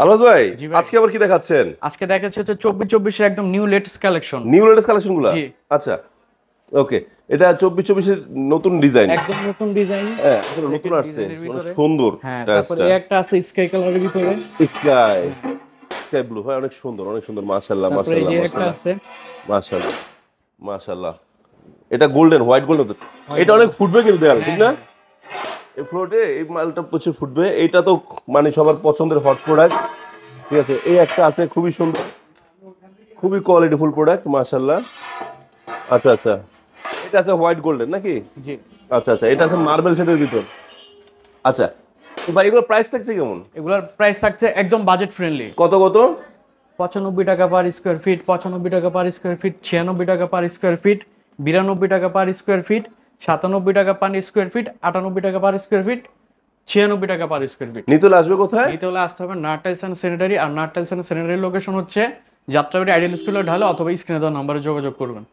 আলহাজ ভাই, জি ভাই। আজকে আবার কি দেখাচ্ছেন? আজকে দেখাচ্ছে হচ্ছে 24-24 এর একদম new latest collection. New latest কালেকশনগুলো? জি। আচ্ছা, ওকে। এটা 24-24 এর নতুন ডিজাইন। একদম নতুন ডিজাইন। হ্যাঁ, আসলে নতুন দেখেন আসছে, ডিজাইনের অনেক ভিতরে। সুন্দর হ্যাঁ, তারপরে ড্রেসটা। এই একটা আছে স্কাই কালারের ভিতরে। স্কাই স্কাই ব্লু, হয় অনেক সুন্দর, অনেক সুন্দর। মাশাআল্লাহ, তারপরে এই মাশাআল্লাহ, যে একটা মাশাআল্লাহ, আছে মাশাআল্লাহ, মাশাআল্লাহ। এটা গোল্ডেন, হোয়াইট গোল্ডেন। White এটা অনেক gold। ফুটবে কিন্তু দেয়াল, ঠিক হ্যাঁ, না? হ্যাঁ। এই ফ্লোরে এই মালটা প্রচুর ফুটবে। এইটা তো মানে সবার পছন্দের হট প্রোডাক্ট। ঠিক আছে, এই একটা আছে খুবই সুন্দর, খুবই কোয়ালিটিফুল প্রোডাক্ট, মাশাআল্লাহ। আচ্ছা, আচ্ছা, এটা আছে হোয়াইট গোল্ডেন নাকি? জি। আচ্ছা, আচ্ছা, এটা আছে মার্বেল শেডের ভিতর। আচ্ছা, তো ভাই এগুলো প্রাইস থাকছে কেমন? এগুলোর প্রাইস থাকছে একদম বাজেট ফ্রেন্ডলি। কত কত? 95 টাকা পার স্কয়ার ফিট, 95 টাকা পার স্কয়ার ফিট, 96 টাকা পার স্কয়ার ফিট, 92 টাকা পার স্কয়ার ফিট, 97 টাকা পার স্কয়ার ফিট, 98 টাকা পার স্কয়ার ফিট, 96 টাকা পার স্কয়ার ফিট। নিতে হলে আসবে কোথায়? নিতে হলে আসতে হবে নাট টাইলস অ্যান্ড স্যানিটারি। আর nat tiles and sanitary location হচ্ছে যাত্রাবাড়ি আইডিয়াল স্কুলের ঢালে, অথবা স্ক্রিনে দেওয়া নাম্বারে যোগাযোগ করবেন।